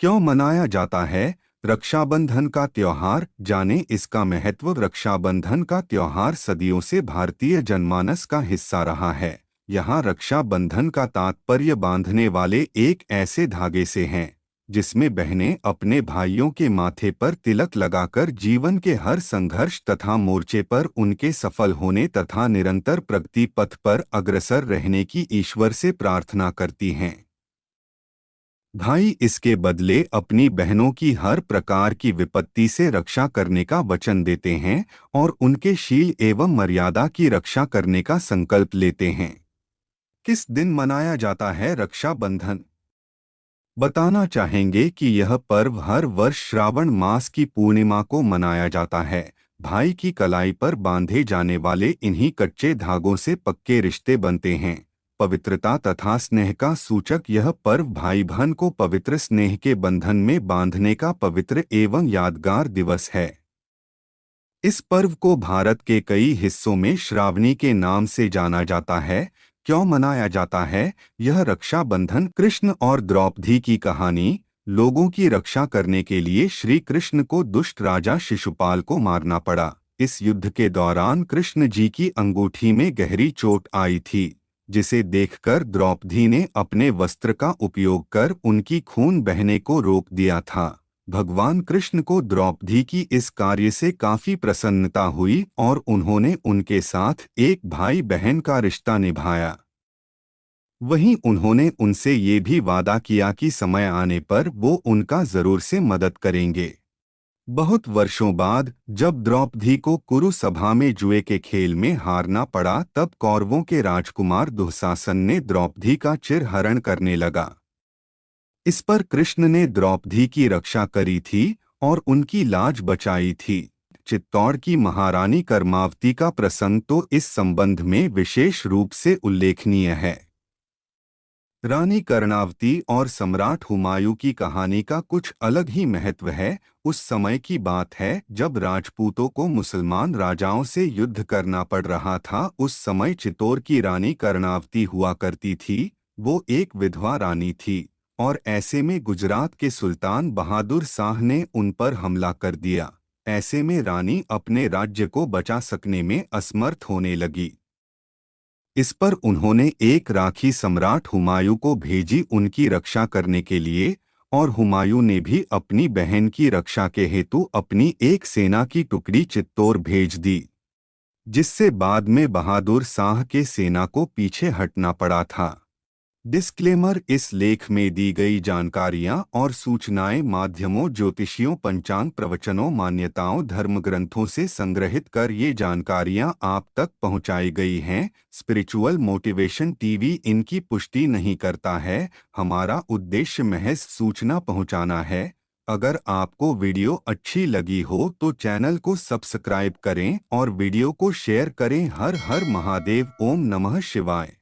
क्यों मनाया जाता है रक्षाबंधन का त्योहार? जाने इसका महत्व। रक्षाबंधन का त्योहार सदियों से भारतीय जनमानस का हिस्सा रहा है। यहाँ रक्षाबंधन का तात्पर्य बांधने वाले एक ऐसे धागे से है जिसमें बहनें अपने भाइयों के माथे पर तिलक लगाकर जीवन के हर संघर्ष तथा मोर्चे पर उनके सफल होने तथा निरंतर प्रगति पथ पर अग्रसर रहने की ईश्वर से प्रार्थना करती हैं। भाई इसके बदले अपनी बहनों की हर प्रकार की विपत्ति से रक्षा करने का वचन देते हैं और उनके शील एवं मर्यादा की रक्षा करने का संकल्प लेते हैं। किस दिन मनाया जाता है रक्षाबंधन? बताना चाहेंगे कि यह पर्व हर वर्ष श्रावण मास की पूर्णिमा को मनाया जाता है। भाई की कलाई पर बांधे जाने वाले इन्हीं कच्चे धागों से पक्के रिश्ते बनते हैं। पवित्रता तथा स्नेह का सूचक यह पर्व भाई बहन को पवित्र स्नेह के बंधन में बांधने का पवित्र एवं यादगार दिवस है। इस पर्व को भारत के कई हिस्सों में श्रावणी के नाम से जाना जाता है। क्यों मनाया जाता है यह रक्षाबंधन? कृष्ण और द्रौपदी की कहानी। लोगों की रक्षा करने के लिए श्री कृष्ण को दुष्ट राजा शिशुपाल को मारना पड़ा। इस युद्ध के दौरान कृष्ण जी की अंगूठी में गहरी चोट आई थी, जिसे देखकर द्रौपदी ने अपने वस्त्र का उपयोग कर उनकी खून बहने को रोक दिया था। भगवान कृष्ण को द्रौपदी की इस कार्य से काफी प्रसन्नता हुई और उन्होंने उनके साथ एक भाई बहन का रिश्ता निभाया। वहीं उन्होंने उनसे ये भी वादा किया कि समय आने पर वो उनका जरूर से मदद करेंगे। बहुत वर्षों बाद जब द्रौपदी को कुरु सभा में जुए के खेल में हारना पड़ा, तब कौरवों के राजकुमार दुःशासन ने द्रौपदी का चिरहरण करने लगा। इस पर कृष्ण ने द्रौपदी की रक्षा करी थी और उनकी लाज बचाई थी। चित्तौड़ की महारानी कर्मावती का प्रसंग तो इस संबंध में विशेष रूप से उल्लेखनीय है। रानी कर्णावती और सम्राट हुमायूं की कहानी का कुछ अलग ही महत्व है। उस समय की बात है जब राजपूतों को मुसलमान राजाओं से युद्ध करना पड़ रहा था। उस समय चित्तौड़ की रानी कर्णावती हुआ करती थी। वो एक विधवा रानी थी और ऐसे में गुजरात के सुल्तान बहादुर शाह ने उन पर हमला कर दिया। ऐसे में रानी अपने राज्य को बचा सकने में असमर्थ होने लगी। इस पर उन्होंने एक राखी सम्राट हुमायूं को भेजी उनकी रक्षा करने के लिए, और हुमायूं ने भी अपनी बहन की रक्षा के हेतु अपनी एक सेना की टुकड़ी चित्तौड़ भेज दी, जिससे बाद में बहादुर शाह के सेना को पीछे हटना पड़ा था। डिस्क्लेमर: इस लेख में दी गई जानकारियां और सूचनाएं माध्यमों, ज्योतिषियों, पंचांग, प्रवचनों, मान्यताओं, धर्म ग्रंथों से संग्रहित कर ये जानकारियां आप तक पहुंचाई गई हैं। स्पिरिचुअल मोटिवेशन टीवी इनकी पुष्टि नहीं करता है। हमारा उद्देश्य महज सूचना पहुंचाना है। अगर आपको वीडियो अच्छी लगी हो तो चैनल को सब्सक्राइब करें और वीडियो को शेयर करें। हर हर महादेव। ओम नमः शिवाय।